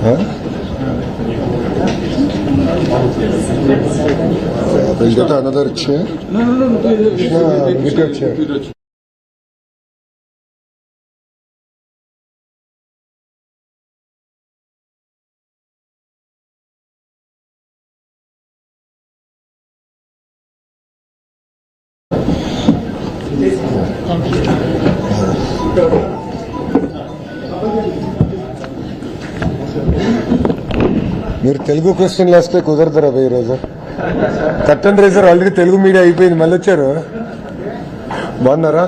We'll get another chair. No, Get your chair. మీరు Telugu question last కుదరతారా ఈ రోజు? కట్టన్ racer already Telugu media అయిపోయింది, మళ్ళీ వచ్చారు. బాగున్నారా?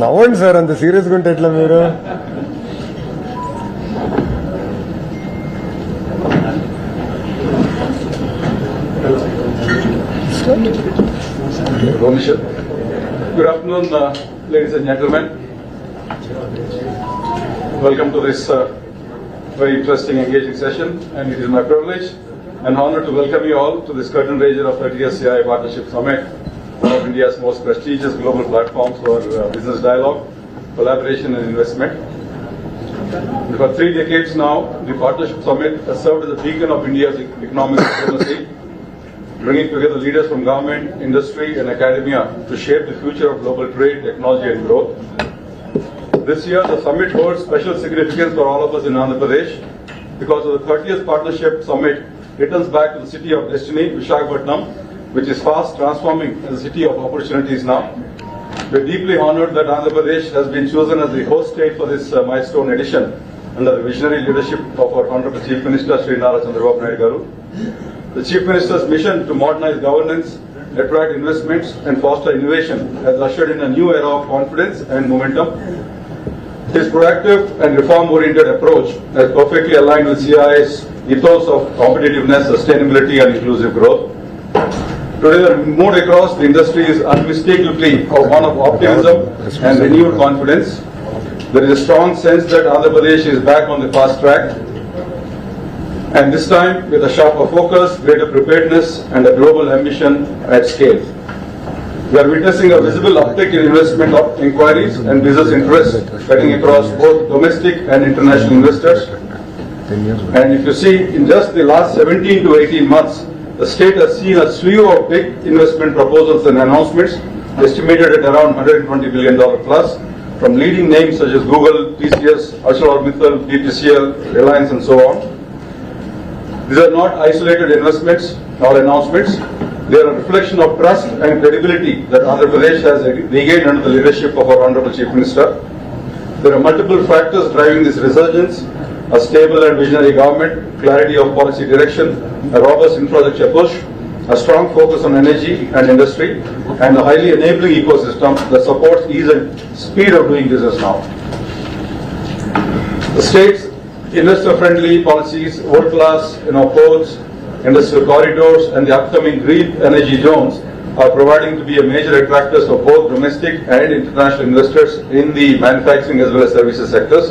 నవ్వండి సార్, అంత సీరియస్గా ఉంటే ఎట్లా మీరు? Good afternoon, ladies and gentlemen. Welcome to this very interesting, engaging session, and it is my privilege and honor to welcome you all to this curtain raiser of 30th CI Partnership Summit, one of India's most prestigious global platforms for business dialogue, collaboration and investment. For 3 decades now, the Partnership Summit has served as a beacon of India's economic diplomacy, bringing together leaders from government, industry and academia to shape the future of global trade, technology and growth. This year, the summit holds special significance for all of us in Andhra Pradesh because of the 30th Partnership Summit returns back to the city of destiny, Visakhapatnam, which is fast transforming as a city of opportunities now. We are deeply honored that Andhra Pradesh has been chosen as the host state for this milestone edition under the visionary leadership of our Honorable Chief Minister, Shri Nara Garu. The Chief Minister's mission to modernize governance, attract investments and foster innovation has ushered in a new era of confidence and momentum. His proactive and reform-oriented approach has perfectly aligned with CI's ethos of competitiveness, sustainability and inclusive growth. Today, the mood across the industry is unmistakably one of optimism and renewed confidence. There is a strong sense that Andhra Pradesh is back on the fast track, and this time with a sharper focus, greater preparedness and a global ambition at scale. We are witnessing a visible uptick in investment inquiries and business interest cutting across both domestic and international investors. And if you see, in just the last 17 to 18 months, the state has seen a slew of big investment proposals and announcements estimated at around $120 billion plus from leading names such as Google, TCS, ArcelorMittal, BPCL, Reliance and so on. These are not isolated investments or announcements. They are a reflection of trust and credibility that Andhra Pradesh has regained under the leadership of our Honorable Chief Minister. There are multiple factors driving this resurgence: a stable and visionary government, clarity of policy direction, a robust infrastructure push, a strong focus on energy and industry, and a highly enabling ecosystem that supports ease and speed of doing business now. The state's investor-friendly policies, world-class ports, industrial corridors and the upcoming green energy zones are proving to be a major attractors for both domestic and international investors in the manufacturing as well as services sectors.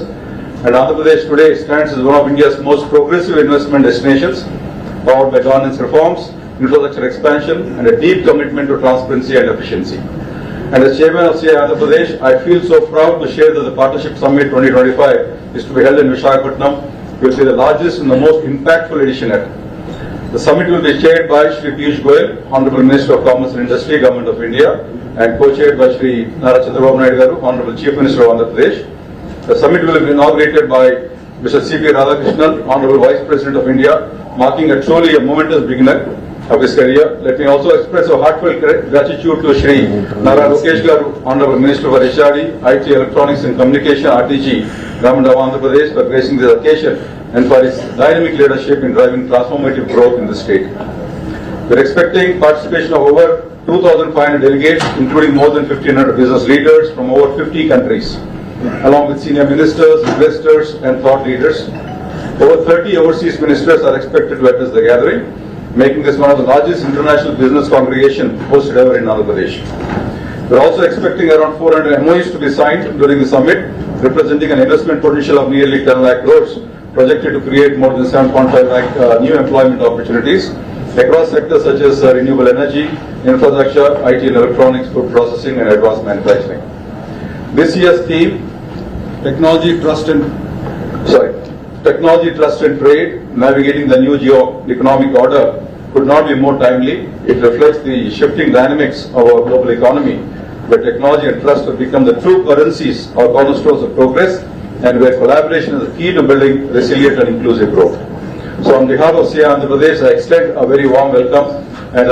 And Andhra Pradesh today stands as one of India's most progressive investment destinations, powered by governance reforms, infrastructure expansion and a deep commitment to transparency and efficiency. And as Chairman of CI Andhra Pradesh, I feel so proud to share that the Partnership Summit 2025 is to be held in Visakhapatnam. It will be the largest and the most impactful edition ever. The summit will be chaired by Shri Piyush Goyal, Honorable Minister of Commerce and Industry, Government of India, and co-chaired by Shri Nara Garu, Honorable Chief Minister of Andhra Pradesh. The summit will be inaugurated by Mr. C.P. Radhakrishnan, Honorable Vice President of India, marking a truly a momentous beginning of his career. Let me also express a heartfelt gratitude to Shri Naralokesh, Honorable Minister for HRD, IT, Electronics and Communication, RTG, Government of Andhra Pradesh, for gracing this occasion and for his dynamic leadership in driving transformative growth in the state. We are expecting participation of over 2,500 delegates, including more than 1,500 business leaders from over 50 countries, along with senior ministers, investors and thought leaders. Over 30 overseas ministers are expected to address the gathering, making this one of the largest international business congregation hosted ever in Andhra Pradesh. We are also expecting around 400 MOUs to be signed during the summit, representing an investment potential of nearly 10 lakh crores, projected to create more than 7.5 lakh new employment opportunities across sectors such as renewable energy, infrastructure, IT and electronics, food processing and advanced manufacturing. This year's theme, technology, trust and trade, navigating the new geo-economic order could not be more timely. It reflects the shifting dynamics of our global economy, where technology and trust have become the true currencies or cornerstones of progress, and where collaboration is the key to building resilient and inclusive growth. So on behalf of CI Andhra Pradesh, I extend a very warm welcome and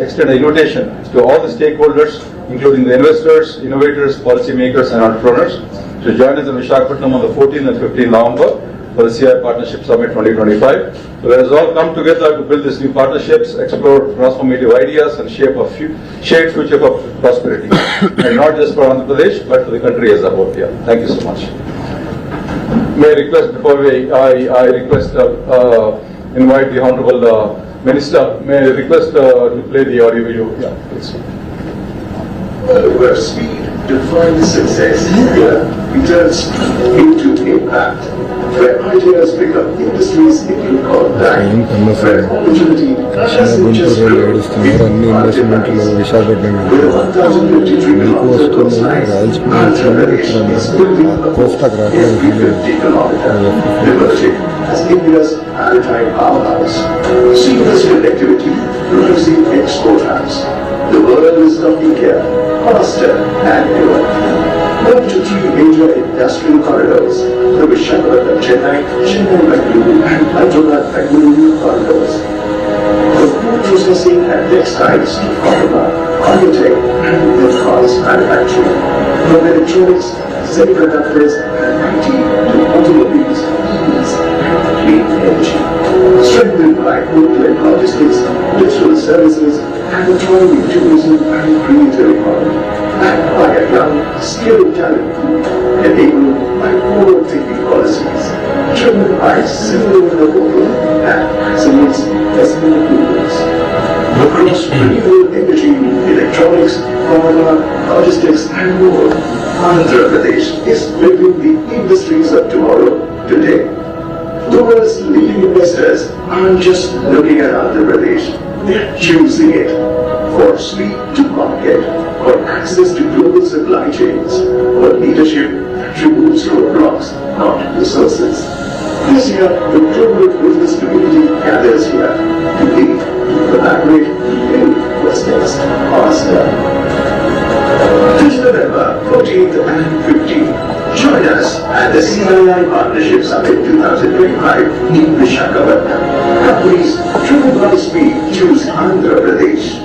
extend an invitation to all the stakeholders, including the investors, innovators, policymakers and entrepreneurs, to join us in Visakhapatnam on the 14th and 15th November for the CI Partnership Summit 2025. So let us all come together to build these new partnerships, explore transformative ideas and shape a shared future for prosperity. And not just for Andhra Pradesh, but for the country as a whole. Yeah. Thank you so much. May I request, before I request, invite the Honorable Minister, may I request to play the audio video? Yeah, please. Where speed defines success, here we turn speed into impact. Where ideas become industries in time. Where opportunity doesn't just grow, it's multiplies. With 1,053 kilometers of coastline, Andhra Pradesh is building a 50 kilometer, emerging as India's maritime powerhouse. Seamless connectivity, rising export hubs. The world is coming here, faster and newer. 1 to 3 major industrial corridors, the Visakhapatnam Chennai, Chennai-Bengaluru and Hyderabad-Bengaluru corridors. From food processing and textiles to pharma, biotech and advanced manufacturing. From electronics, semiconductors and IT to automobiles, EVs and clean energy. Strengthened by outlet logistics, digital services and the thriving tourism and creative economy. Backed by a young, skilled talent pool, enabled by forward-thinking policies, driven by single window portal and excellence investment approvals. Across renewable energy, electronics, pharma, logistics and more, Andhra Pradesh is building the industries of tomorrow today. The world's leading investors aren't just looking at Andhra Pradesh, they're choosing it for speed to market, for access to global supply chains, for leadership that removes roadblocks, not resources. This year, the global business community gathers here to lead, to collaborate, to build what's next faster. This November 14th and 15th, join us at the CII Partnership Summit 2025 in Visakhapatnam. Companies driven by speed choose Andhra Pradesh.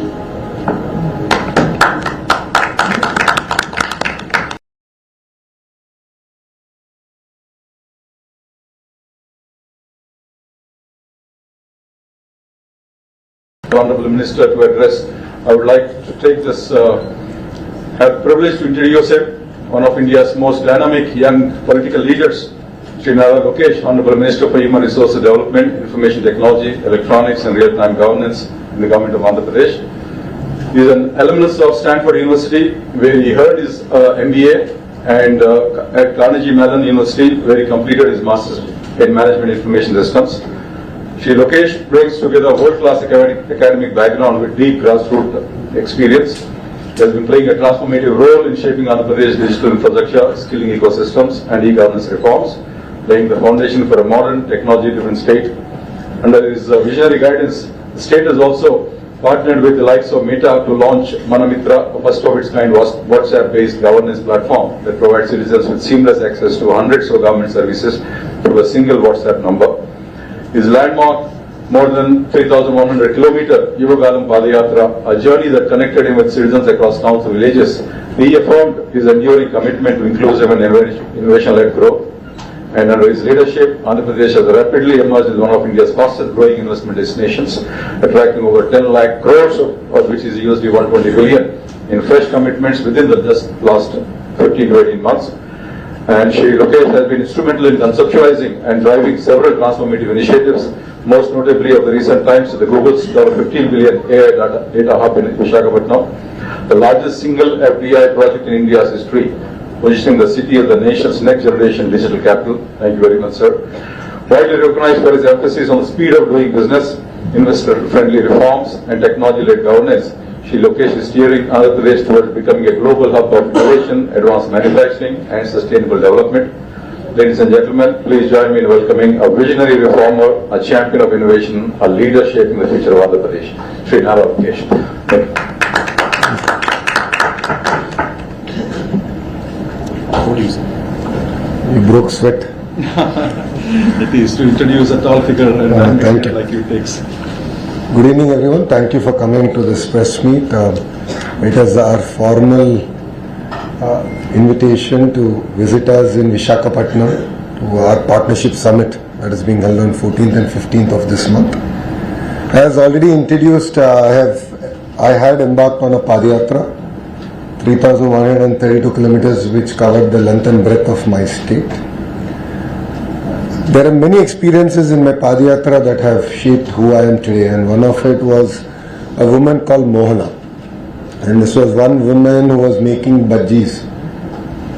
Honorable Minister to address. I would like to take this have privilege to introduce him, one of India's most dynamic young political leaders, Sri Nara Lokesh, Honorable Minister for Human Resources Development, Information Technology, Electronics and Real-Time Governance in the Government of Andhra Pradesh. He is an alumnus of Stanford University, where he earned his MBA, and at Carnegie Mellon University, where he completed his Master's in Management Information Systems. Sri Lokesh brings together a world-class academic background with deep grassroots experience. He has been playing a transformative role in shaping Andhra Pradesh digital infrastructure, skilling ecosystems and e-governance reforms, laying the foundation for a modern, technology-driven state. Under his visionary guidance, the state has also partnered with the likes of Meta to launch Manamitra, a first of its kind WhatsApp-based governance platform that provides citizens with seamless access to hundreds of government services through a single WhatsApp number. His landmark, more than 3,100 kilometer Yuvagalam Padayatra, a journey that connected him with citizens across towns and villages, reaffirmed his enduring commitment to inclusive and innovation-led growth. And under his leadership, Andhra Pradesh has rapidly emerged as one of India's fastest growing investment destinations, attracting over 10 lakh crores of which is USD 120 billion in fresh commitments within the just last 15 to 18 months. And Sri Lokesh has been instrumental in conceptualizing and driving several transformative initiatives, most notably of the recent times the Google's $15 billion AI data hub in Visakhapatnam, the largest single FDI project in India's history, positioning the city as the nation's next generation digital capital. Thank you very much, sir. Widely recognized for his emphasis on the speed of doing business, investor-friendly reforms and technology-led governance, Sri Lokesh is steering Andhra Pradesh towards becoming a global hub of innovation, advanced manufacturing and sustainable development. Ladies and gentlemen, please join me in welcoming a visionary reformer, a champion of innovation, a leader shaping the future of Andhra Pradesh, Sri Nara Lokesh. Thank you. You broke sweat. It is to introduce a tall figure and thank you. like you takes. Good evening, everyone. Thank you for coming to this press meet. It is our formal invitation to visit us in Visakhapatnam to our partnership summit that is being held on 14th and 15th of this month. As already introduced, I had embarked on a Padayatra, 3,132 kilometers, which covered the length and breadth of my state. There are many experiences in my Padayatra that have shaped who I am today, and one of it was a woman called Mohana. And this was one woman who was making bhajis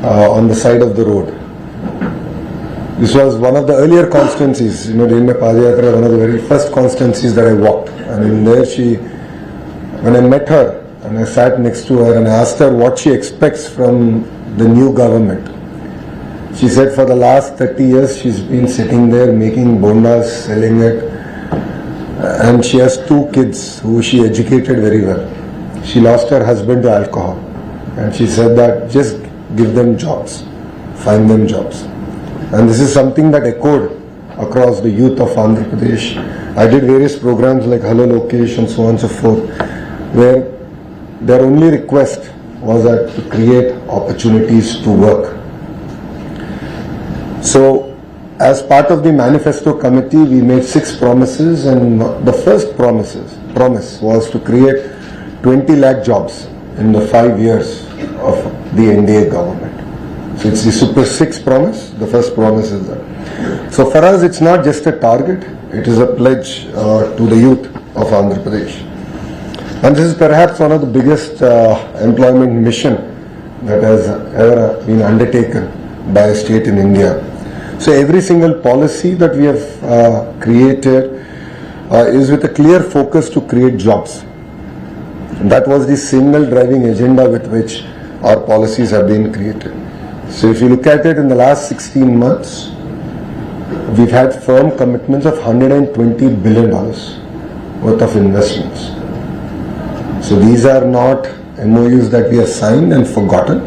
on the side of the road. This was one of the earlier constituencies, during my Padayatra, one of the very first constituencies that I walked. And in there when I met her and I sat next to her and I asked her what she expects from the new government. She said for the last 30 years she's been sitting there making bondas, selling it, and she has 2 kids who she educated very well. She lost her husband to alcohol, and she said that just give them jobs, find them jobs. And this is something that echoed across the youth of Andhra Pradesh. I did various programs like Hello Lokesh and so on and so forth, where their only request was that to create opportunities to work. So, as part of the manifesto committee, we made 6 promises, and the first promise was to create 20 lakh jobs in the 5 years of the NDA government. So it's the Super 6 promise. The first promise is that. So for us, it's not just a target, it is a pledge to the youth of Andhra Pradesh. And this is perhaps one of the biggest employment mission that has ever been undertaken by a state in India. So every single policy that we have created is with a clear focus to create jobs. And that was the single driving agenda with which our policies have been created. So if you look at it in the last 16 months, we've had firm commitments of $120 billion worth of investments. So these are not MOUs that we have signed and forgotten.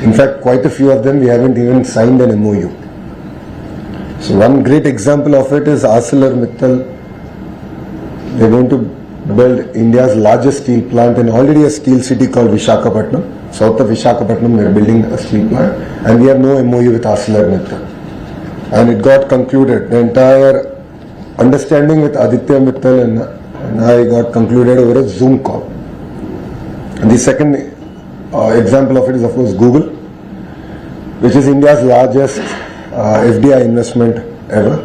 In fact, quite a few of them we haven't even signed an MOU. So one great example of it is ArcelorMittal. They're going to build India's largest steel plant in already a steel city called Visakhapatnam. South of Visakhapatnam, they're building a steel plant, and we have no MOU with ArcelorMittal. And it got concluded. The entire understanding with Aditya Mittal and I got concluded over a Zoom call. And the second example of it is, of course, Google, which is India's largest FDI investment ever.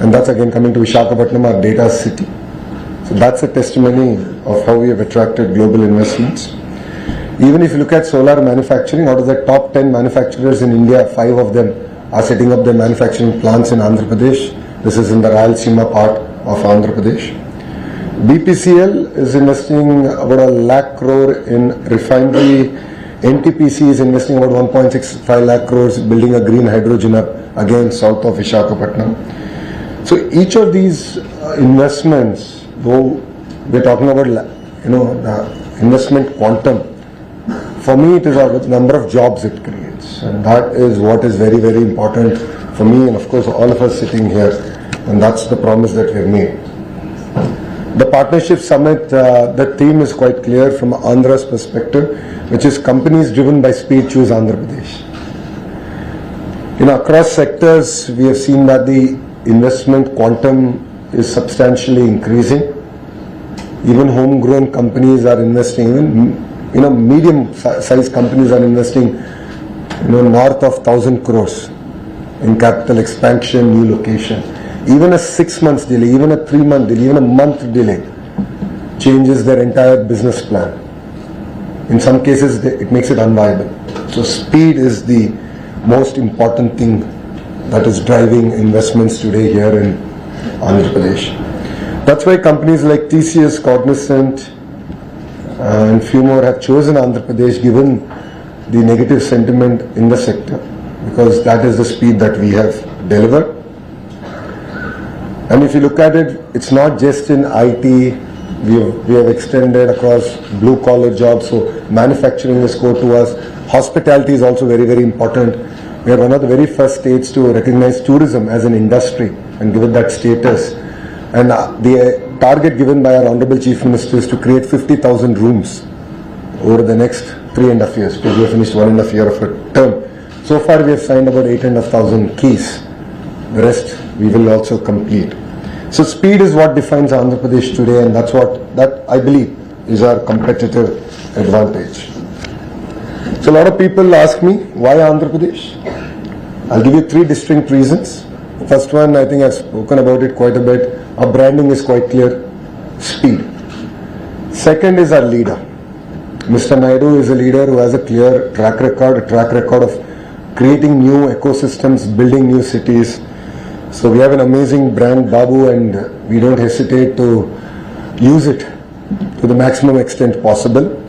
And that's again coming to Visakhapatnam, our data city. So that's a testimony of how we have attracted global investments. Even if you look at solar manufacturing, out of the top 10 manufacturers in India, 5 of them are setting up their manufacturing plants in Andhra Pradesh. This is in the Rayalaseema part of Andhra Pradesh. BPCL is investing about 1 lakh crore in refinery. NTPC is investing about 1.65 lakh crores building a green hydrogen hub again south of Visakhapatnam. So each of these investments, though we're talking about the investment quantum, for me it is the number of jobs it creates, and that is what is very, very important for me and of course all of us sitting here, and that's the promise that we've made. The Partnership Summit, the theme is quite clear from Andhra's perspective, which is companies driven by speed choose Andhra Pradesh. Across sectors, we have seen that the investment quantum is substantially increasing. Even homegrown companies are investing, even medium-sized companies are investing, north of 1,000 crores in capital expansion, new location. Even a 6 months delay, even a 3-month delay, even a month delay changes their entire business plan. In some cases, it makes it unviable. So speed is the most important thing that is driving investments today here in Andhra Pradesh. That's why companies like TCS, Cognizant, and few more have chosen Andhra Pradesh given the negative sentiment in the sector. because that is the speed that we have delivered. And if you look at it, it's not just in IT, we have extended across blue collar jobs, so manufacturing is core to us. Hospitality is also very, very important. We are one of the very first states to recognize tourism as an industry and give it that status. And the target given by our Honorable Chief Minister is to create 50,000 rooms over the next 3.5 years, because we have finished 1.5 year of a term. So far we have signed about 8,500 keys. The rest we will also complete. So speed is what defines Andhra Pradesh today, and that I believe is our competitive advantage. So a lot of people ask me, why Andhra Pradesh? I'll give you 3 distinct reasons. First one, I think I've spoken about it quite a bit. Our branding is quite clear. Speed. Second is our leader. Mr. Naidu is a leader who has a clear track record of creating new ecosystems, building new cities. So we have an amazing brand, Babu, and we don't hesitate to use it to the maximum extent possible.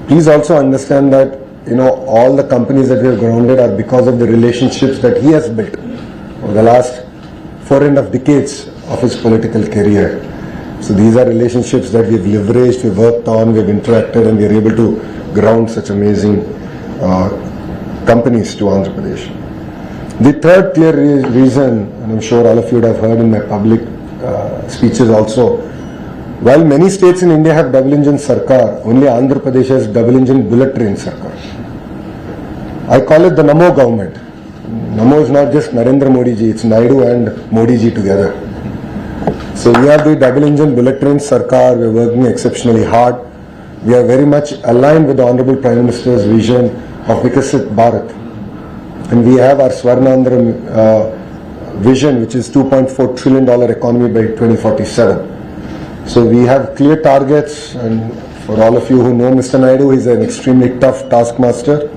Please also understand that, all the companies that we have grounded are because of the relationships that he has built over the last 4.5 decades of his political career. So these are relationships that we've leveraged, we've worked on, we've interacted, and we're able to ground such amazing companies to Andhra Pradesh. The third clear reason, and I'm sure all of you would have heard in my public speeches also, while many states in India have double engine sarkar, only Andhra Pradesh has double engine bullet train sarkar. I call it the Namo government. Namo is not just Narendra Modi ji, it's Naidu and Modi ji together. So we have the double engine bullet train sarkar, we're working exceptionally hard. We are very much aligned with the Honorable Prime Minister's vision of Vikasit Bharat. And we have our Swarnandhra vision, which is $2.4 trillion economy by 2047. So we have clear targets, and for all of you who know Mr. Naidu, he's an extremely tough taskmaster.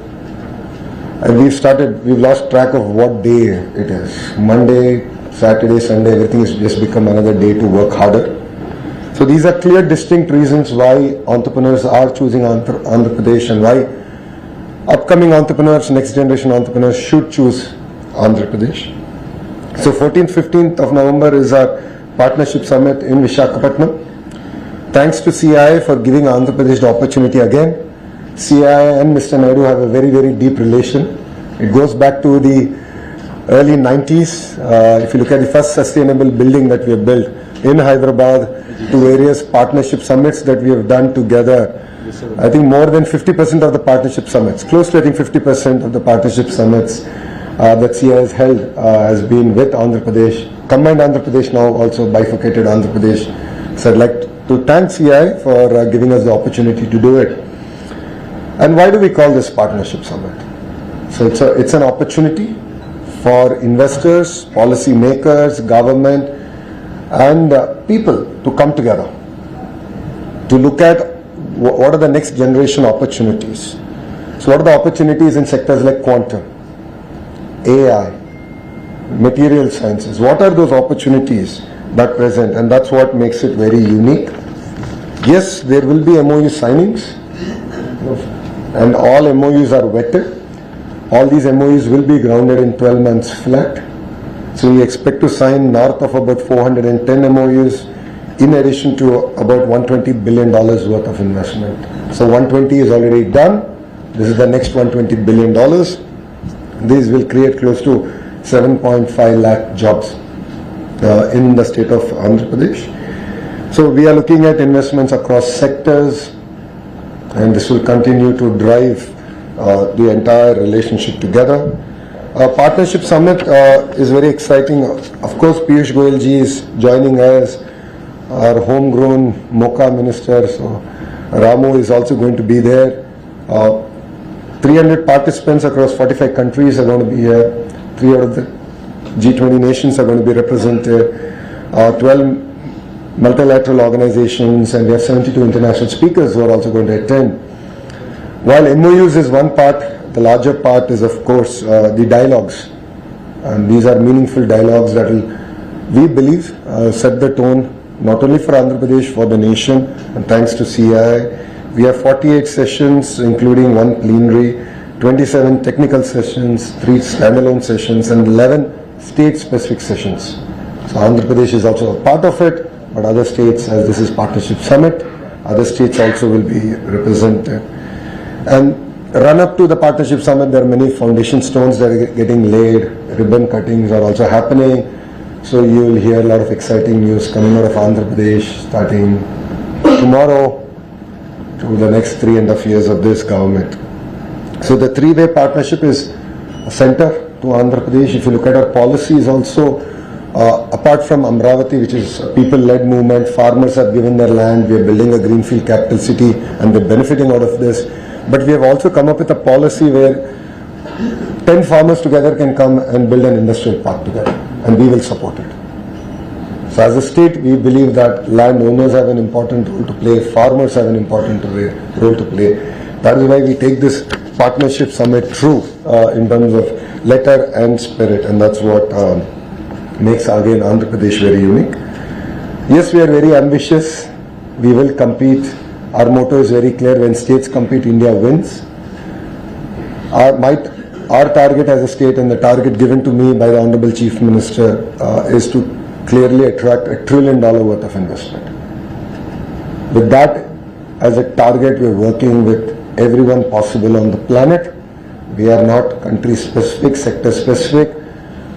And we've lost track of what day it is. Monday, Saturday, Sunday, everything has just become another day to work harder. So these are clear, distinct reasons why entrepreneurs are choosing Andhra Pradesh, and why upcoming entrepreneurs, next generation entrepreneurs should choose Andhra Pradesh. So 14th, 15th of November is our partnership summit in Visakhapatnam. Thanks to CI for giving Andhra Pradesh the opportunity again. CI and Mr. Naidu have a very, very deep relation. It goes back to the early 90s. If you look at the first sustainable building that we have built in Hyderabad, to various partnership summits that we have done together, I think more than 50% of the partnership summits, close to I think 50% of the partnership summits that CI has held has been with Andhra Pradesh, combined Andhra Pradesh, now also bifurcated Andhra Pradesh. So I'd like to thank CI for giving us the opportunity to do it. And why do we call this partnership summit? So it's an opportunity for investors, policy makers, government, and people to come together to look at what are the next generation opportunities. So what are the opportunities in sectors like quantum, AI, material sciences? What are those opportunities that present? And that's what makes it very unique. Yes, there will be MOU signings, and all MOUs are vetted. All these MOUs will be grounded in 12 months flat. So we expect to sign north of about 410 MOUs, in addition to about $120 billion worth of investment. So 120 is already done. This is the next $120 billion. These will create close to 7.5 lakh jobs in the state of Andhra Pradesh. So we are looking at investments across sectors, and this will continue to drive the entire relationship together. Partnership Summit is very exciting. Of course, Piyush Goyal ji is joining us, our homegrown MOCA minister. So Ramu is also going to be there. 300 participants across 45 countries are going to be here. 3 out of the G20 nations are going to be represented. 12 multilateral organizations, and we have 72 international speakers who are also going to attend. While MOUs is one part, the larger part is of course the dialogues, and these are meaningful dialogues that will, we believe, set the tone not only for Andhra Pradesh, for the nation. And thanks to CI, we have 48 sessions including one plenary, 27 technical sessions, 3 standalone sessions, and 11 state-specific sessions. So Andhra Pradesh is also a part of it, but other states, as this is Partnership Summit, other states also will be represented. And run up to the Partnership Summit, there are many foundation stones that are getting laid, ribbon cuttings are also happening. So you will hear a lot of exciting news coming out of Andhra Pradesh starting tomorrow to the next 3.5 years of this government. So the three-way partnership is a center to Andhra Pradesh. If you look at our policies also, apart from Amravati, which is a people-led movement, farmers have given their land, we are building a greenfield capital city and they're benefiting out of this. But we have also come up with a policy where 10 farmers together can come and build an industrial park together, and we will support it. So as a state, we believe that landowners have an important role to play, farmers have an important role to play. That is why we take this partnership summit true in terms of letter and spirit, and that's what makes again Andhra Pradesh very unique. Yes, we are very ambitious. We will compete. Our motto is very clear: when states compete, India wins. Our target as a state, and the target given to me by the Honorable Chief Minister, is to clearly attract $1 trillion worth of investment. With that as a target, we are working with everyone possible on the planet. We are not country specific, sector specific.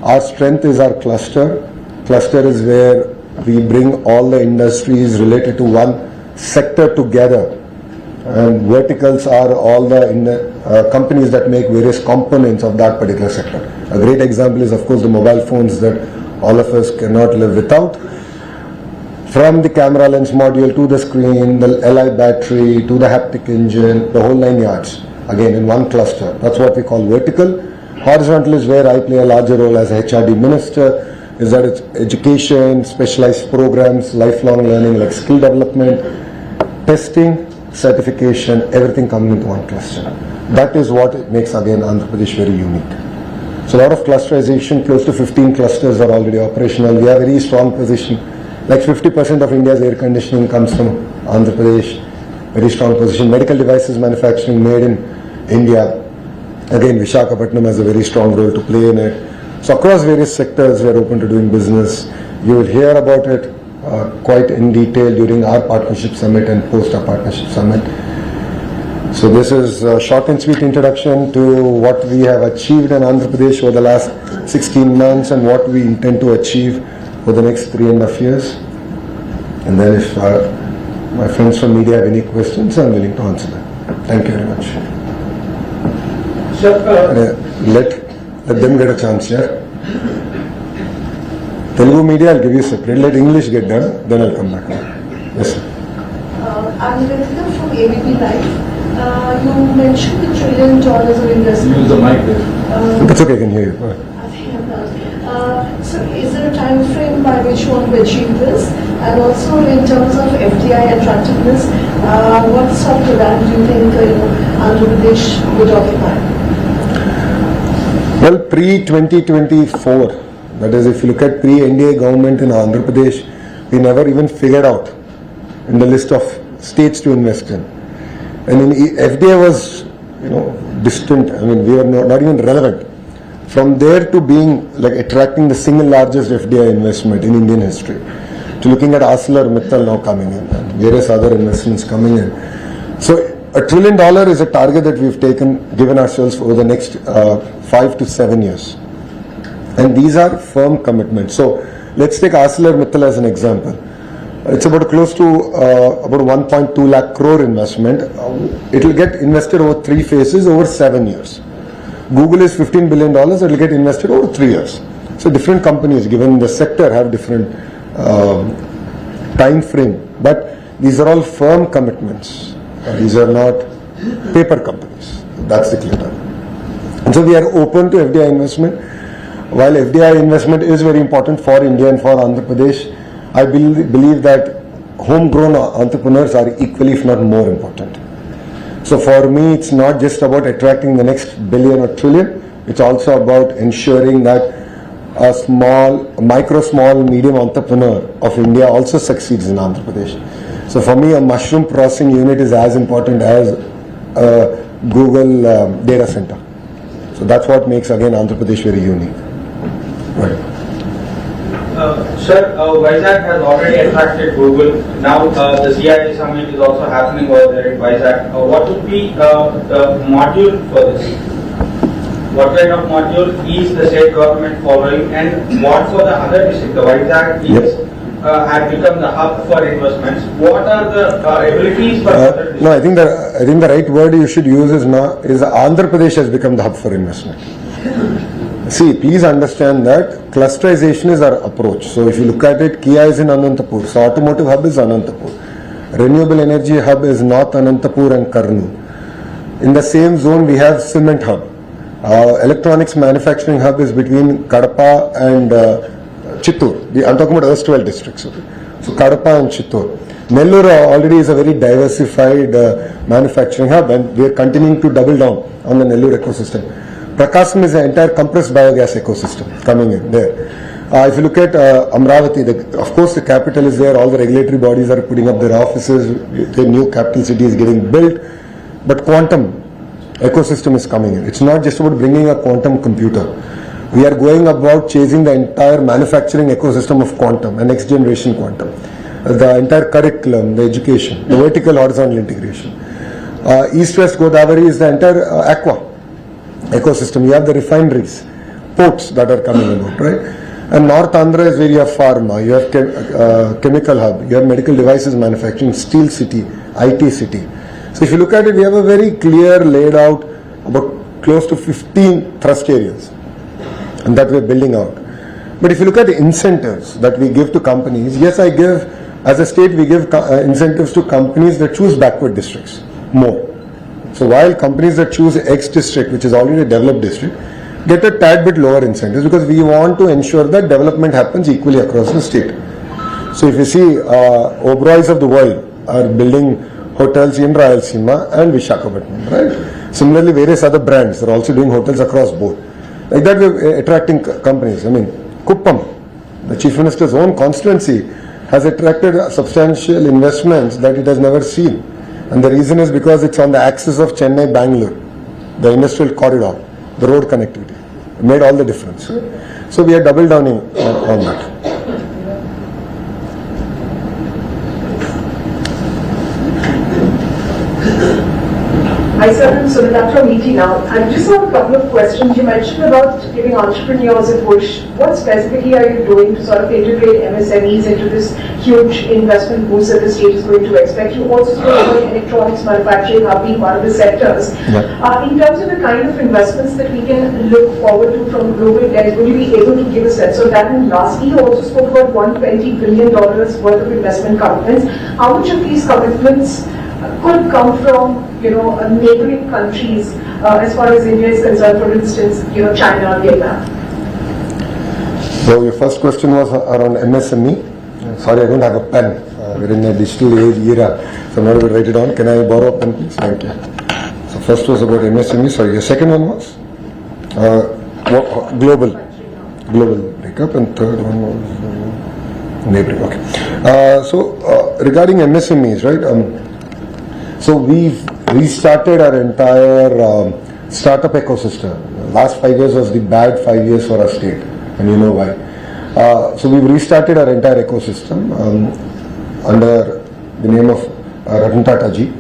Our strength is our cluster. Cluster is where we bring all the industries related to one sector together, and verticals are all the companies that make various components of that particular sector. A great example is of course the mobile phones that all of us cannot live without. From the camera lens module to the screen, the Li battery to the haptic engine, the whole 9 yards, again in one cluster. That's what we call vertical. Horizontal is where I play a larger role as a HRD minister, is that it's education, specialized programs, lifelong learning like skill development, testing, certification, everything coming into one cluster. That is what makes again Andhra Pradesh very unique. So a lot of clusterization, close to 15 clusters are already operational. We have a very strong position. Like 50% of India's air conditioning comes from Andhra Pradesh. Very strong position. Medical devices manufacturing made in India. Again, Visakhapatnam has a very strong role to play in it. So across various sectors, we are open to doing business. You will hear about it quite in detail during our partnership summit and post our partnership summit. So this is a short and sweet introduction to what we have achieved in Andhra Pradesh over the last 16 months and what we intend to achieve for the next 3.5 years. And then if my friends from media have any questions, I'm willing to answer them. Thank you very much. Let them get a chance, yeah? Telugu media, I'll give you separate. Let English get done, then I'll come back. Yes, sir. I'm Desam from ABP Live. You mentioned $1 trillion of investment. Use the mic there. That's okay, I can hear you. Go ahead. I think I'm not. So is there a time frame by which you want to achieve this? And also in terms of FDI attractiveness, what sort of land do you think Andhra Pradesh would occupy? Well, pre-2024, that is if you look at pre-NDA government in Andhra Pradesh, we never even figured out in the list of states to invest in. And in FDI was, distant. I mean, we were not even relevant. From there to being like attracting the single largest FDI investment in Indian history, to looking at ArcelorMittal now coming in and various other investments coming in. So $1 trillion is a target that we've given ourselves over the next 5 to 7 years. And these are firm commitments. So let's take ArcelorMittal as an example. It's about close to about 1.2 lakh crore investment. It will get invested over 3 phases over 7 years. Google is $15 billion. It will get invested over 3 years. So different companies, given the sector, have different time frame. But these are all firm commitments. These are not paper companies. That's the clear target. And so we are open to FDI investment. While FDI investment is very important for India and for Andhra Pradesh, I believe that homegrown entrepreneurs are equally, if not more important. So for me, it's not just about attracting the next billion or trillion. It's also about ensuring that a small, medium entrepreneur of India also succeeds in Andhra Pradesh. So for me, a mushroom processing unit is as important as a Google data center. So that's what makes again Andhra Pradesh very unique. Right. Sir, Vizag has already attracted Google. Now the CIA summit is also happening over there in Vizag. What would be the module for this? What kind of module is the state government following, and what for the other district? The Vizag is had become the hub for investments. What are the abilities for other districts? No, I think the right word you should use is Andhra Pradesh has become the hub for investment. See, please understand that clusterization is our approach. So if you look at it, Kia is in Anantapur. So automotive hub is Anantapur. Renewable energy hub is North Anantapur and Karnool. In the same zone, we have cement hub. Electronics manufacturing hub is between Kadapa and Chittoor. I'm talking about erstwhile districts. Okay? So Kadapa and Chittoor. Nellore already is a very diversified manufacturing hub, and we are continuing to double down on the Nellore ecosystem. Prakasam is an entire compressed biogas ecosystem coming in there. If you look at Amravati, of course the capital is there, all the regulatory bodies are putting up their offices, the new capital city is getting built, but quantum ecosystem is coming in. It's not just about bringing a quantum computer. We are going about chasing the entire manufacturing ecosystem of quantum and next generation quantum. The entire curriculum, the education, the vertical horizontal integration. East-West Godavari is the entire aqua ecosystem. You have the refineries, ports that are coming about, right? And North Andhra is where you have pharma, you have chemical hub, you have medical devices manufacturing, steel city, IT city. So if you look at it, we have a very clear laid out about close to 15 thrust areas and that we're building out. But if you look at the incentives that we give to companies, yes, as a state, we give incentives to companies that choose backward districts more. So while companies that choose X district, which is already a developed district, get a tad bit lower incentives because we want to ensure that development happens equally across the state. So if you see, Oberoi's of the world are building hotels in Rayalaseema and Visakhapatnam, right? Similarly, various other brands are also doing hotels across board. Like that, we're attracting companies. I mean, Kuppam, the Chief Minister's own constituency, has attracted substantial investments that it has never seen. And the reason is because it's on the axis of Chennai-Bangalore, the industrial corridor, the road connectivity. It made all the difference. So we are double downing on that. Hi sir, I'm Sunita from ET now. I just have a couple of questions. You mentioned about giving entrepreneurs a push. What specifically are you doing to sort of integrate MSMEs into this huge investment boost that the state is going to expect? You also spoke about electronics manufacturing hub being one of the sectors. Yeah. In terms of the kind of investments that we can look forward to from global debt, will you be able to give a sense of that? And lastly, you also spoke about $120 billion worth of investment commitments. How much of these commitments could come from, neighboring countries as far as India is concerned, for instance, China, Vietnam? So your first question was around MSME. Sorry, I don't have a pen. We're in a digital age era, so I'm not able to write it down. Can I borrow a pen, please? Thank you. So first was about MSME. Sorry, your second one was global breakup, and third one was neighboring. Okay. So regarding MSMEs, right? So we've restarted our entire startup ecosystem. Last 5 years was the bad 5 years for our state, and you know why. So we've restarted our entire ecosystem under the name of Ratan Tata Ji.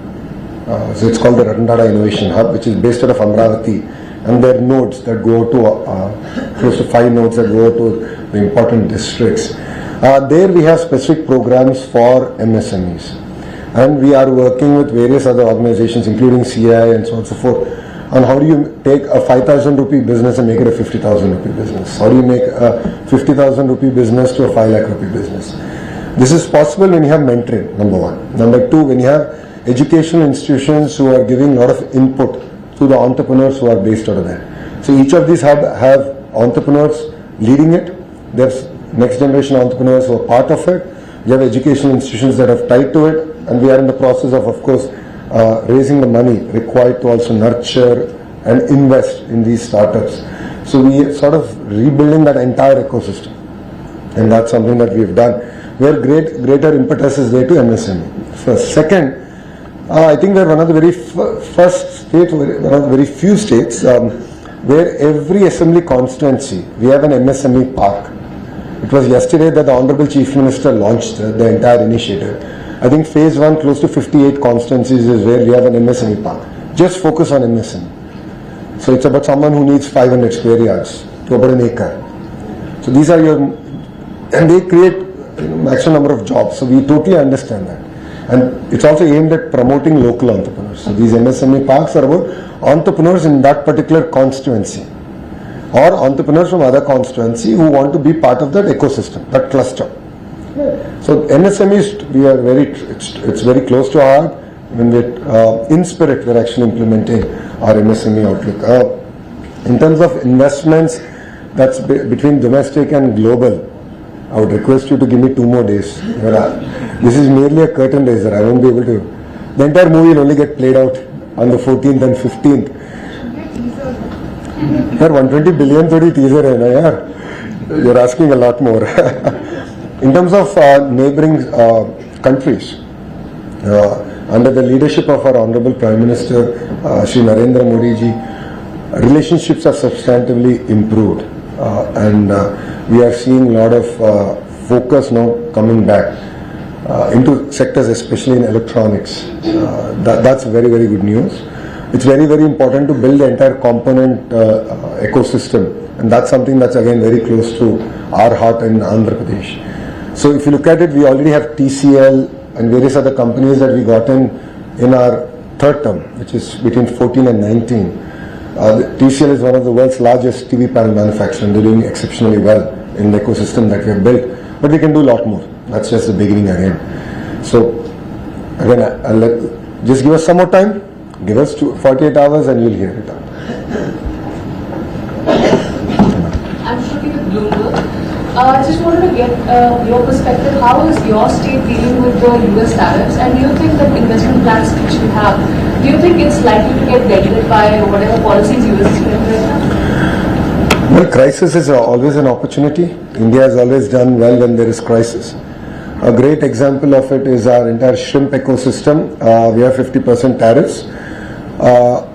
So it's called the Ratan Tata Innovation Hub, which is based out of Amravati, and there are nodes that go to close to 5 nodes that go to the important districts. There we have specific programs for MSMEs. And we are working with various other organizations, including CI and so on and so forth, on how do you take a 5,000 rupee business and make it a 50,000 rupee business? How do you make a 50,000 rupee business to a 5 lakh rupee business? This is possible when you have mentoring, number one. Number two, when you have educational institutions who are giving a lot of input to the entrepreneurs who are based out of there. So each of these have entrepreneurs leading it. There's next generation entrepreneurs who are part of it. You have educational institutions that have tied to it. And we are in the process of course, raising the money required to also nurture and invest in these startups. So we are sort of rebuilding that entire ecosystem. And that's something that we've done. Where greater impetus is there to MSME. First. Second, I think we're one of the very first state, one of the very few states where every assembly constituency, we have an MSME park. It was yesterday that the Honorable Chief Minister launched the entire initiative. I think phase 1, close to 58 constituencies is where we have an MSME park. Just focus on MSME. So it's about someone who needs 500 square yards to about an acre. So these are your, and they create maximum number of jobs. So we totally understand that. And it's also aimed at promoting local entrepreneurs. So these MSME parks are about entrepreneurs in that particular constituency or entrepreneurs from other constituency who want to be part of that ecosystem, that cluster. So MSMEs, we are it's very close to our heart. When we in spirit, we're actually implementing our MSME outlook. In terms of investments, that's between domestic and global. I would request you to give me 2 more days. This is merely a curtain raiser. I won't be able to. The entire movie will only get played out on the 14th and 15th. Yaar, 120 billion thodi teaser hai na yaar. You're asking a lot more. In terms of neighboring countries, under the leadership of our Honorable Prime Minister, Shri Narendra Modi ji, relationships are substantively improved. And we are seeing a lot of focus now coming back into sectors, especially in electronics. That's very, very good news. It's very, very important to build the entire component ecosystem, and that's something that's again very close to our heart in Andhra Pradesh. So if you look at it, we already have TCL and various other companies that we got in our third term, which is between 14 and 19. TCL is one of the world's largest TV panel manufacturer, and they're doing exceptionally well in the ecosystem that we have built. But we can do a lot more. That's just the beginning again. So again, just give us some more time. Give us 48 hours and you'll hear it out. I'm Shruti with Bloomberg. I just wanted to get your perspective. How is your state dealing with the US tariffs? And do you think that investment plans which we have, do you think it's likely to get dented by whatever policies US is doing right now? Well, crisis is always an opportunity. India has always done well when there is crisis. A great example of it is our entire shrimp ecosystem. We have 50% tariffs.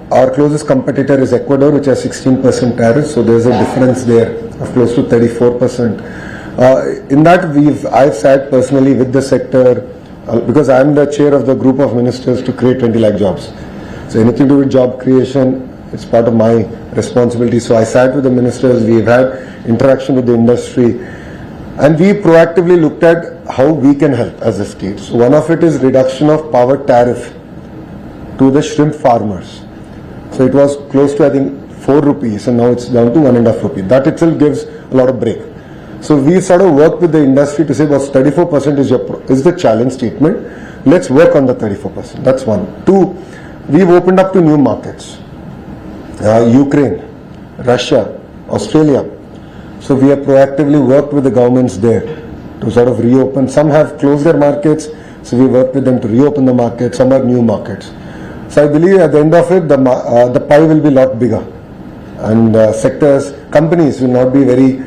Our closest competitor is Ecuador, which has 16% tariffs. So there's a difference there of close to 34%. In that, I've sat personally with the sector because I'm the chair of the group of ministers to create 20 lakh jobs. So anything to do with job creation, it's part of my responsibility. So I sat with the ministers, we've had interaction with the industry, and we proactively looked at how we can help as a state. So one of it is reduction of power tariff to the shrimp farmers. So it was close to, I think, 4 rupees, and now it's down to 1.5 rupees. That itself gives a lot of break. So we sort of worked with the industry to say, well, 34% is the challenge statement. Let's work on the 34%. That's one. 2, we've opened up to new markets. Ukraine, Russia, Australia. So we have proactively worked with the governments there to sort of reopen. Some have closed their markets, so we worked with them to reopen the market. Some are new markets. So I believe at the end of it, the pie will be a lot bigger. And sectors, companies will not be very,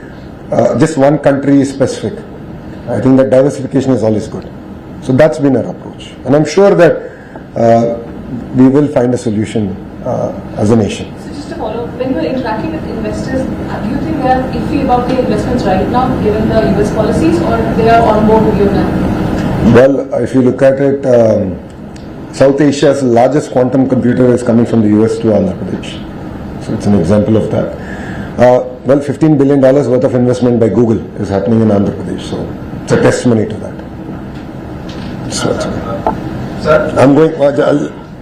just one country specific. I think that diversification is always good. So that's been our approach. And I'm sure that we will find a solution as a nation. So just to follow up, when you're interacting with investors, do you think they are iffy about the investments right now, given the US policies, or they are on board with you now? Well, if you look at it, South Asia's largest quantum computer is coming from the US to Andhra Pradesh. So it's an example of that. Well, $15 billion worth of investment by Google is happening in Andhra Pradesh. So it's a testimony to that. So Sir? I'm going,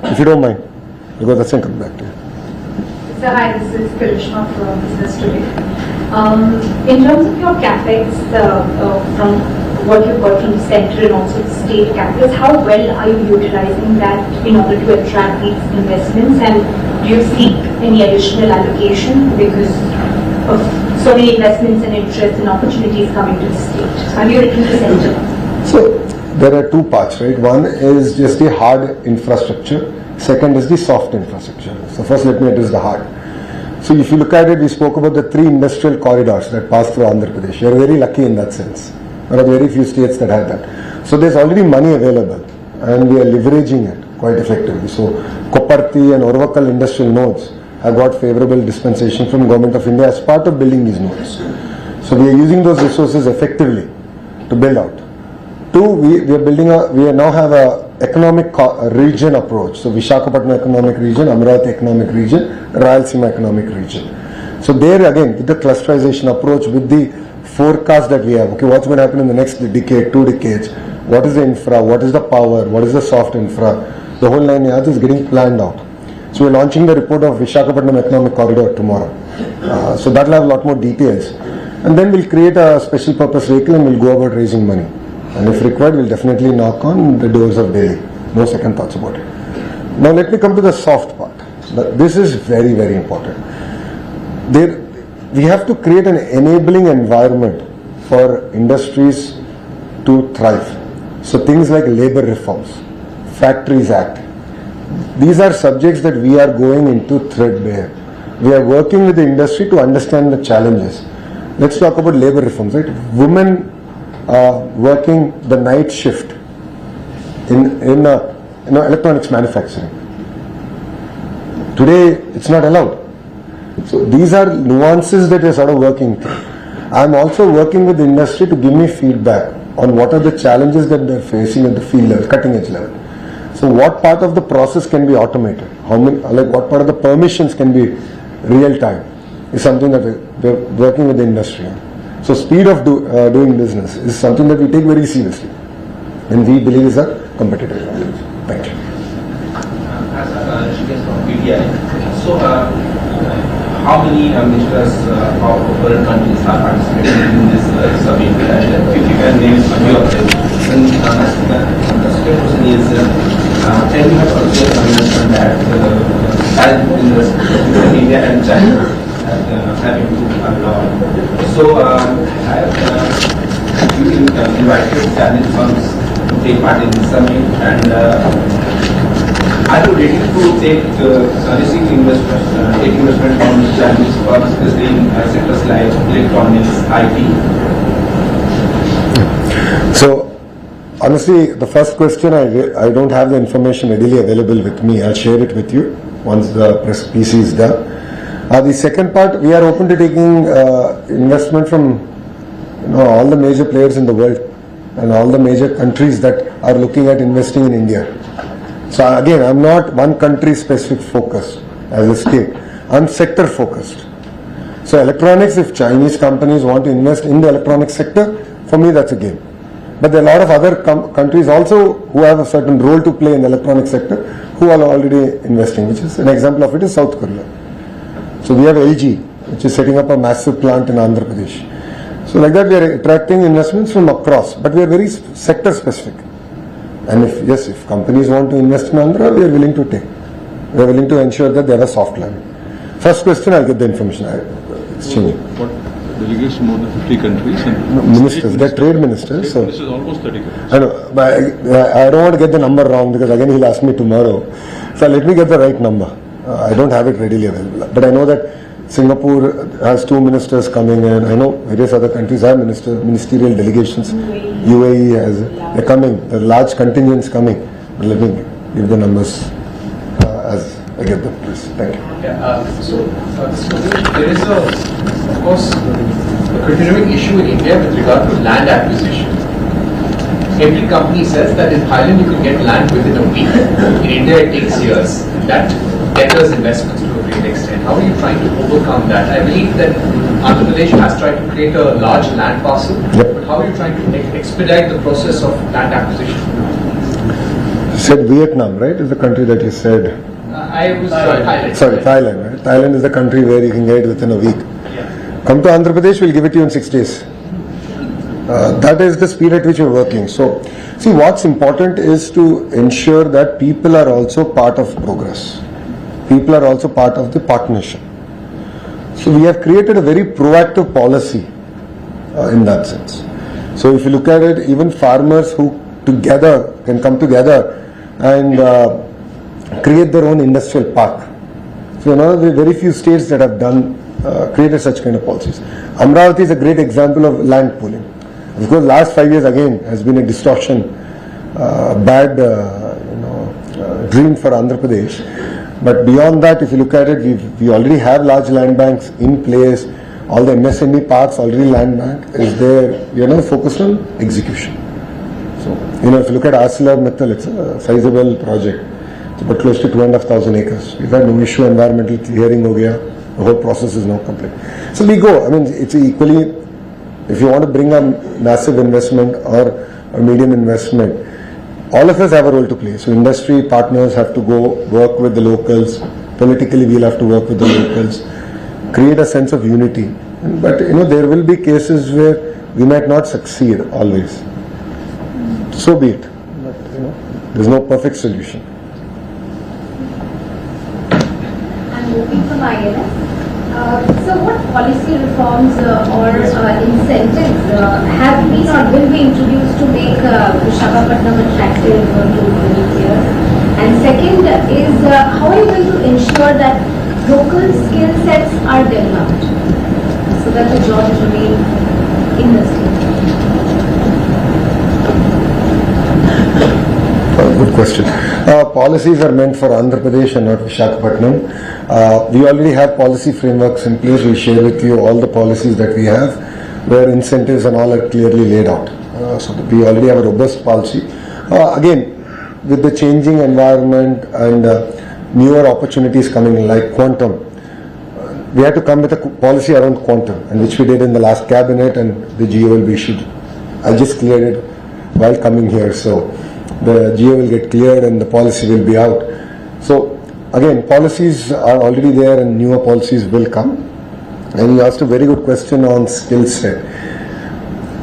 if you don't mind, because that's going to come back to you. So hi, this is Karishma from Business Today. In terms of your capex, from what you've got from the center and also the state capital, how well are you utilizing that in order to attract these investments, and do you seek any additional allocation because of so many investments and interest and opportunities coming to the state? So how do you reckon the center? So there are 2 parts, right? One is just the hard infrastructure. Second is the soft infrastructure. So first let me address the hard. So if you look at it, we spoke about the 3 industrial corridors that pass through Andhra Pradesh. You are very lucky in that sense. There are very few states that have that. So there's already money available and we are leveraging it. quite effectively. So Koparthi and Orvakal industrial nodes have got favorable dispensation from Government of India as part of building these nodes. So we are using those resources effectively to build out. Two, we now have a economic region approach. So Visakhapatnam economic region, Amravati economic region, Rayalaseema economic region. So there again, with the clusterization approach, with the forecast that we have, okay, what's going to happen in the next decade, 2 decades, what is the infra, what is the power, what is the soft infra, the whole 9 yards is getting planned out. So we're launching the report of Visakhapatnam economic corridor tomorrow. So that will have a lot more details. And then we'll create a special purpose vehicle and we'll go about raising money. And if required, we'll definitely knock on the doors of Delhi. No second thoughts about it. Now let me come to the soft part. This is very, very important. We have to create an enabling environment for industries to thrive. So things like labor reforms, Factories Act. These are subjects that we are going into threadbare. We are working with the industry to understand the challenges. Let's talk about labor reforms, right? Women working the night shift in electronics manufacturing. Today, it's not allowed. So these are nuances that we're sort of working through. I'm also working with the industry to give me feedback on what are the challenges that they're facing at the field level, cutting edge level. So what part of the process can be automated? What part of the permissions can be real time is something that we're working with the industry on. So speed of doing business is something that we take very seriously and we believe is a competitive advantage. Thank you. How many ministers of foreign countries are participating in this summit? If you can name a few of them. And the second question is, can you have also mentioned that as in India and China have improved a lot. So have you invited Chinese firms to take part in this summit, and are you ready to take receive investment, take investment from Chinese firms, especially in sectors like electronics, IT? So, honestly, the first question, I don't have the information readily available with me. I'll share it with you once the press PC is done. The second part, we are open to taking investment from all the major players in the world and all the major countries that are looking at investing in India. So again, I'm not one country specific focused as a state. I'm sector focused. So electronics, if Chinese companies want to invest in the electronics sector, for me that's a game. But there are a lot of other countries also who have a certain role to play in the electronics sector who are already investing, which is an example of it is South Korea. So we have LG, which is setting up a massive plant in Andhra Pradesh. So like that we are attracting investments from across, but we are very sector specific. And if companies want to invest in Andhra, we are willing to take. We are willing to ensure that they have a soft landing. First question, I'll get the information. It's changing. What delegates more than 50 countries? And ministers, they're trade ministers. So this is almost 30 countries. I know, but I don't want to get the number wrong because again he'll ask me tomorrow. So let me get the right number. I don't have it readily available. But I know that Singapore has 2 ministers coming in. I know various other countries have ministerial delegations. UAE has, they're coming. There are large contingents coming. But let me give the numbers as I get them, please. Thank you. There is of course, a continuing issue in India with regard to land acquisition. Every company says that in Thailand you can get land within a week. In India it takes years. That deters investments to a great extent. How are you trying to overcome that? I believe that Andhra Pradesh has tried to create a large land parcel, but how are you trying to expedite the process of land acquisition? You said Vietnam, right? Is the country that you said? I was Thailand. Sorry, Thailand, right? Thailand is the country where you can get it within a week. Come to Andhra Pradesh, we'll give it to you in 6 days. That is the speed at which we're working. So, see, what's important is to ensure that people are also part of progress. People are also part of the partnership. So we have created a very proactive policy in that sense. So if you look at it, even farmers who together can come together and create their own industrial park. So there are very few states that have done created such kind of policies. Amravati is a great example of land pooling. Of course, last 5 years again has been a distortion, bad dream for Andhra Pradesh. But beyond that, if you look at it, we already have large land banks in place. All the MSME parks already land bank is there. We are now focused on execution. So, if you look at ArcelorMittal, it's a sizable project. It's about close to 2,500 acres. We've had no issue, environmental clearing ho gaya. The whole process is now complete. So we go. I mean, it's equally, if you want to bring a massive investment or a medium investment, all of us have a role to play. So industry partners have to go work with the locals. Politically, we'll have to work with the locals. Create a sense of unity. But, there will be cases where we might not succeed always. So be it. But, there's no perfect solution. I'm looking for my so what policy reforms or incentives have been or will be introduced to make Visakhapatnam attractive to visitors? And second is how are you going to ensure that local skill sets are developed so that the jobs remain in the state? Good question. Policies are meant for Andhra Pradesh and not Visakhapatnam. We already have policy frameworks in place. We share with you all the policies that we have, where incentives and all are clearly laid out. So we already have a robust policy. Again, with the changing environment and newer opportunities coming in, like quantum, we had to come with a policy around quantum, and which we did in the last cabinet, and the GO will be issued. I just cleared it while coming here, so the GO will get cleared and the policy will be out. So again, policies are already there and newer policies will come. And you asked a very good question on skill set.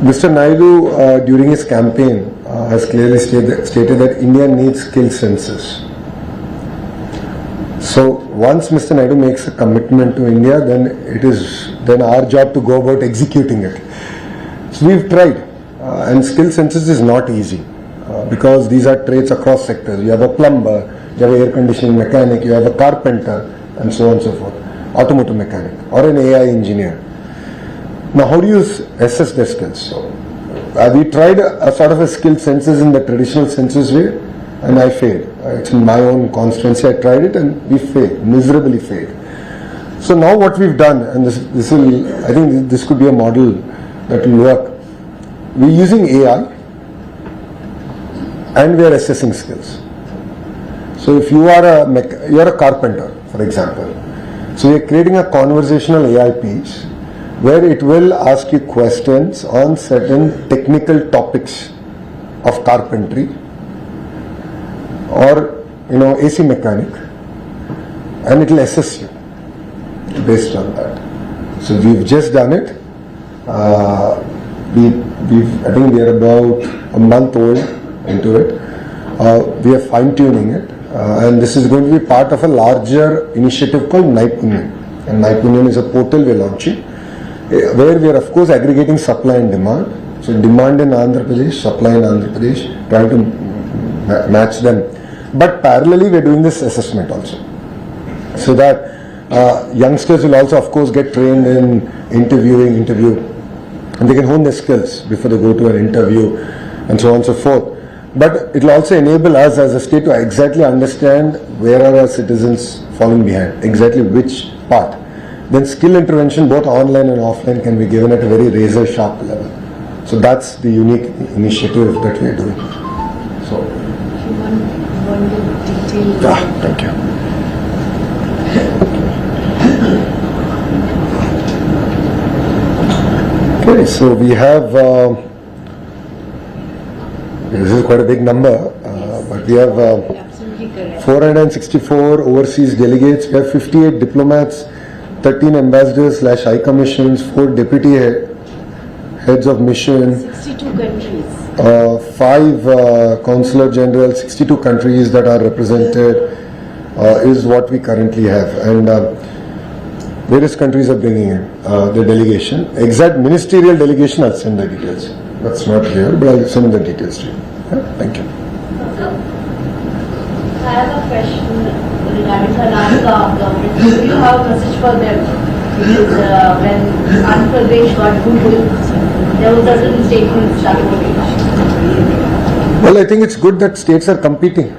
Mr. Naidu, during his campaign, has clearly stated that India needs skill census. So once Mr. Naidu makes a commitment to India, then it is then our job to go about executing it. So we've tried, and skill census is not easy because these are trades across sectors. You have a plumber, you have an air conditioning mechanic, you have a carpenter, and so on and so forth, automotive mechanic, or an AI engineer. Now, how do you assess their skills? So, we tried a sort of a skill census in the traditional census way, and I failed. It's in my own constituency. I tried it, and we failed, miserably failed. So now what we've done, and this will, I think this could be a model that will work. We're using AI, and we are assessing skills. So if you are a carpenter, for example, so we are creating a conversational AI piece where it will ask you questions on certain technical topics of carpentry or AC mechanic, and it will assess you based on that. So we've just done it. I think we are about a month old into it. We are fine-tuning it, and this is going to be part of a larger initiative called Naipunyan. And Naipunyan is a portal we're launching, where we are of course aggregating supply and demand. So demand in Andhra Pradesh, supply in Andhra Pradesh, trying to match them. But parallelly we are doing this assessment also, so that youngsters will also of course get trained in interview, and they can hone their skills before they go to an interview and so on and so forth. But it will also enable us as a state to exactly understand where are our citizens falling behind, exactly which part. Then skill intervention both online and offline can be given at a very razor sharp level. So that's the unique initiative that we are doing. So One detail. thank you. Okay, so we have this is quite a big number, but we have 464 overseas delegates. We have 58 diplomats, 13 ambassadors / high commissions, 4 deputy heads of mission, 62 countries. 5 consular generals, 62 countries that are represented is what we currently have, and various countries are bringing in the delegation. Exact ministerial delegation, I'll send the details. That's not here, but I'll send the details to you. Yeah, thank you. I have a question regarding Karnataka government. Do you have a message for them? Because when Andhra Pradesh got Google, there was certain statements that Well, I think it's good that states are competing.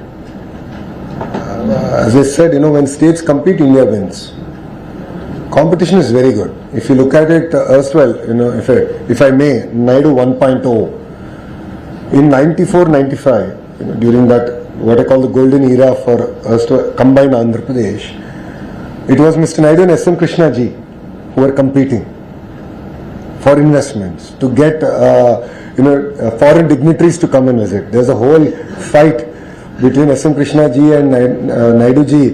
as I said, when states compete, India wins. Competition is very good. If you look at it erstwhile, if I may, Naidu 1.0, in 94-95, during that, what I call the golden era for combined Andhra Pradesh, it was Mr. Naidu and SM Krishna ji who were competing for investments to get, foreign dignitaries to come and visit. There's a whole fight between SM Krishna ji and Naidu ji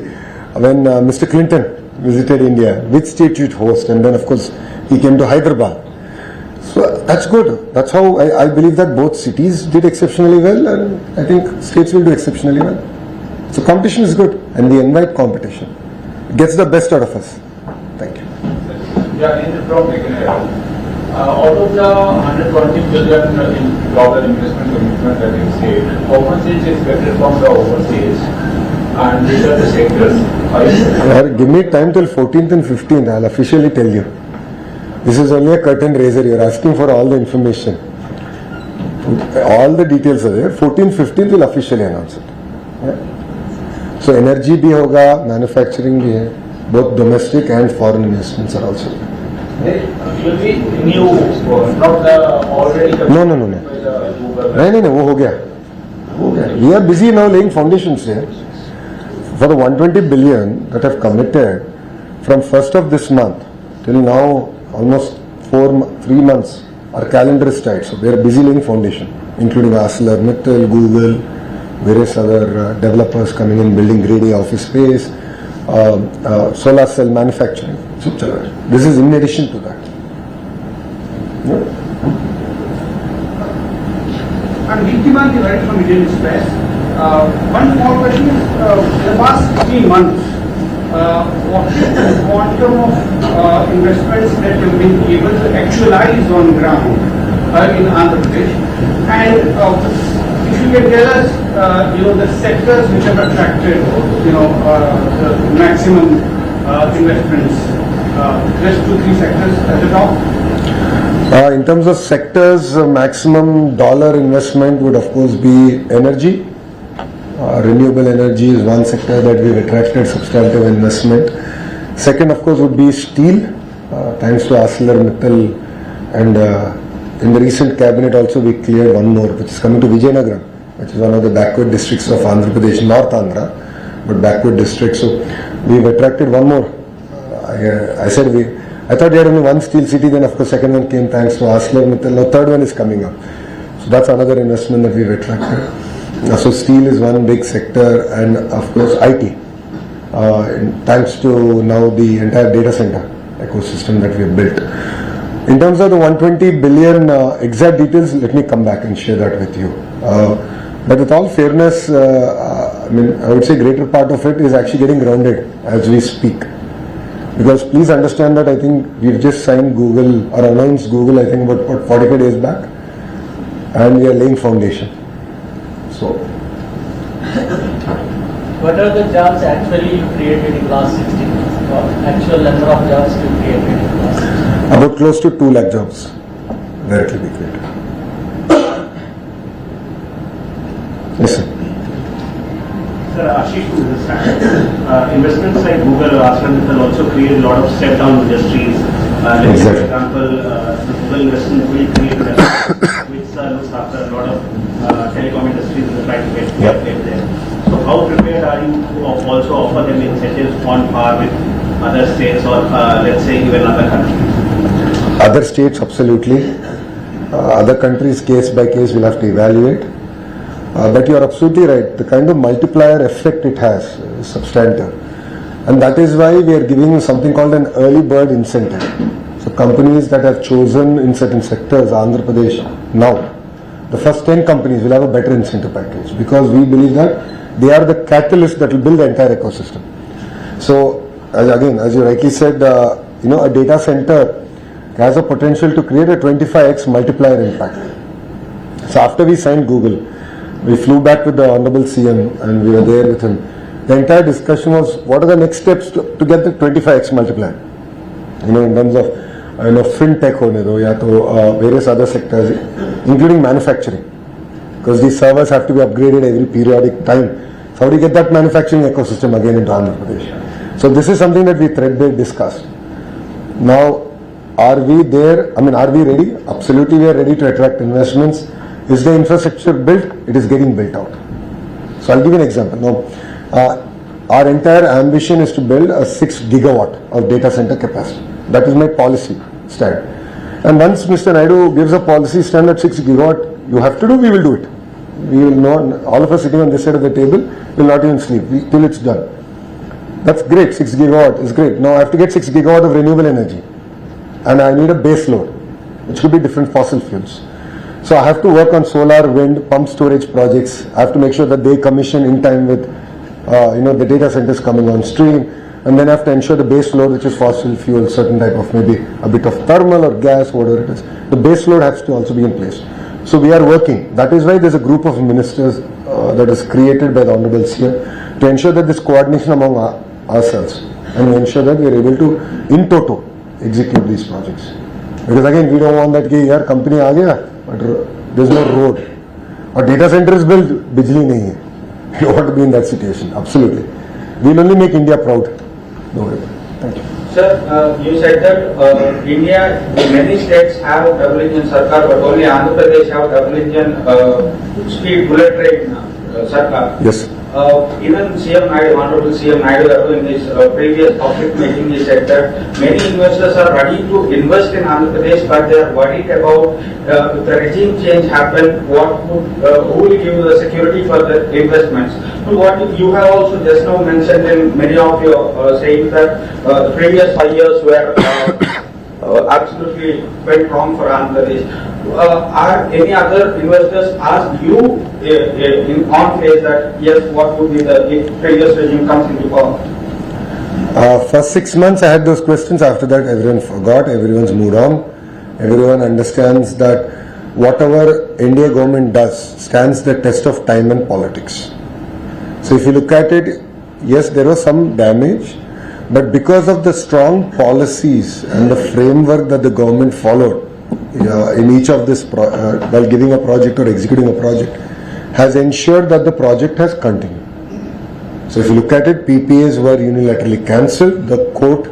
when Mr. Clinton visited India, which state you'd host, and then of course he came to Hyderabad. So that's good. That's how I believe that both cities did exceptionally well, and I think states will do exceptionally well. So competition is good, and we invite competition. It gets the best out of us. Thank you. Yeah, in the out of the $120 billion investment commitment that you said, how much is expected from the overseas? And these are the sectors. Give me time till 14th and 15th. I'll officially tell you. This is only a curtain raiser. You're asking for all the information. All the details are there. 14th, 15th will officially announce it. Yeah. So energy bhi hoga, manufacturing bhi hai. Both domestic and foreign investments are also there. Will be new, not the already. No. No, वो हो गया. We are busy now laying foundations here. For the 120 billion that have committed from 1st of this month till now, almost 3 months, our calendar is tight. So we are busy laying foundation, including ArcelorMittal, Google, various other developers coming in, building grade A office space, solar cell manufacturing. So this is in addition to that. And Vikiman right from Indian Express. One small question is, in the past 3 months, what is the quantum of investments that you've been able to actualize on ground in Andhra Pradesh? And if you can tell us, the sectors which have attracted, the maximum investments, just 2-3 sectors at the top. In terms of sectors, maximum dollar investment would of course be energy. Renewable energy is one sector that we've attracted substantive investment. Second, of course, would be steel, thanks to ArcelorMittal, and in the recent cabinet also we cleared one more, which is coming to Vijayanagara, which is one of the backward districts of Andhra Pradesh, North Andhra, but backward district. So we've attracted one more. I thought we had only one steel city, then of course second one came thanks to ArcelorMittal. Now third one is coming up. So that's another investment that we've attracted. So steel is one big sector, and of course IT. Thanks to now the entire data center ecosystem that we've built. In terms of the 120 billion exact details, let me come back and share that with you. But with all fairness, I would say greater part of it is actually getting grounded as we speak. Because please understand that I think we've just signed Google or announced Google, I think about 45 days back, and we are laying foundation. So, what are the jobs actually you created in last 16 months? What actual number of jobs you created in last 16 months? About close to 2 lakh jobs directly be created. Yes, sir. Sir, Ashish, to understand, investments like Google or ArcelorMittal also create a lot of step-down industries. Let's say, for example, the Google investment will create an which looks after a lot of telecom industries and try to get there. So how prepared are you to also offer them incentives on par with other states or let's say even other countries? Other states, absolutely. Other countries, case by case, we'll have to evaluate. But you are absolutely right. The kind of multiplier effect it has is substantive. And that is why we are giving something called an early bird incentive. So companies that have chosen in certain sectors, Andhra Pradesh, now, the first 10 companies will have a better incentive package because we believe that they are the catalyst that will build the entire ecosystem. So, as you rightly said, a data center has a potential to create a 25x multiplier impact. So after we signed Google, we flew back with the Honorable CM and we were there with him. The entire discussion was what are the next steps to get the 25x multiplier. In terms of fintech various other sectors, including manufacturing. Because these servers have to be upgraded every periodic time. How do you get that manufacturing ecosystem again into Andhra Pradesh? So this is something that we threadbare discussed. Now, are we there? I mean, are we ready? Absolutely, we are ready to attract investments. Is the infrastructure built? It is getting built out. So I'll give you an example. Now, our entire ambition is to build a 6 gigawatt of data center capacity. That is my policy stand. And once Mr. Naidu gives a policy stand at 6 gigawatt, you have to do, we will do it. We will not, all of us sitting on this side of the table will not even sleep till it's done. That's great, 6 gigawatt is great. Now I have to get 6 gigawatt of renewable energy. And I need a base load, which could be different fossil fuels. So I have to work on solar, wind, pump storage projects. I have to make sure that they commission in time with the data centers coming on stream. And then I have to ensure the base load, which is fossil fuel, certain type of maybe a bit of thermal or gas, whatever it is. The base load has to also be in place. So we are working. That is why there's a group of ministers that is created by the Honorable CM to ensure that this coordination among ourselves and ensure that we are able to, in toto, execute these projects. Because again, we don't want that yaar company aa gaya, but there's no road. Or data center is built, bijli nahi hai. You don't want to be in that situation. Absolutely. We'll only make India proud. Don't worry. Thank you. Sir, you said that India, many states have double engine sarkar, but only Andhra Pradesh have double engine speed bullet train sarkar. Yes. Even CM Naidu, Honorable CM Naidu, in his previous public meeting, he said that many investors are ready to invest in Andhra Pradesh, but they are worried about if the regime change happen, who will give the security for the investments. So what you have also just now mentioned in many of your saying that the previous 5 years were absolutely went wrong for Andhra Pradesh. Are any other investors asked you on face that yes, what would be the if previous regime comes into power? For 6 months I had those questions. After that everyone forgot, everyone's moved on. Everyone understands that whatever India government does stands the test of time and politics. So if you look at it, yes, there was some damage, but because of the strong policies and the framework that the government followed in each of this while giving a project or executing a project, has ensured that the project has continued. So if you look at it, PPAs were unilaterally cancelled. The court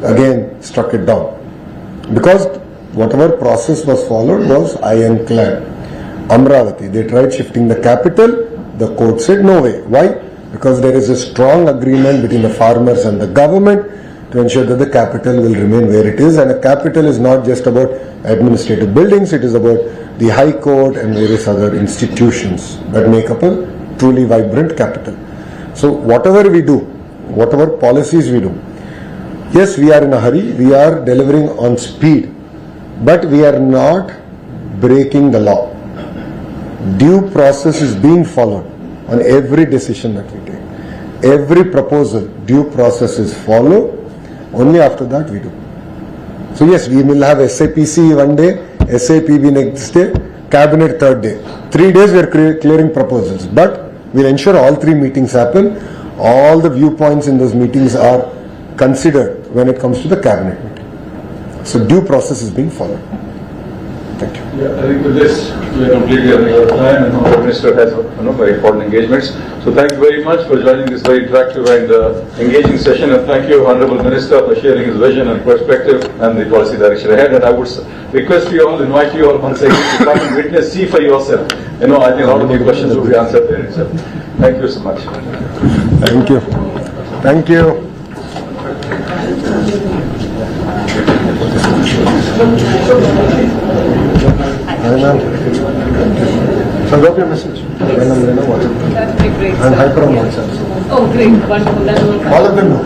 again struck it down because whatever process was followed was ironclad. Amravati, they tried shifting the capital. The court said no way. Why? Because there is a strong agreement between the farmers and the government to ensure that the capital will remain where it is, and a capital is not just about administrative buildings, it is about the High Court and various other institutions that make up a truly vibrant capital. So whatever we do, whatever policies we do, yes, we are in a hurry, we are delivering on speed, but we are not breaking the law. Due process is being followed on every decision that we take. Every proposal, due process is followed. Only after that we do. So yes, we will have SAPC one day, SAPB next day, Cabinet third day. 3 days we are clearing proposals, but we'll ensure all 3 meetings happen. All the viewpoints in those meetings are considered when it comes to the Cabinet meeting. So due process is being followed. Thank you. Yeah, I think with this, we are completely running out of time, and the Minister has very important engagements. So thank you very much for joining this very interactive and engaging session, and thank you, Honorable Minister, for sharing his vision and perspective and the policy direction ahead. And I would request you all, invite you all once again to come and witness, see for yourself. I think a lot of the questions will be answered there itself. Thank you so much. Thank you. Thank you. So drop your message. That would be great. And hi from WhatsApp. Oh, great. Wonderful. That will All of them know.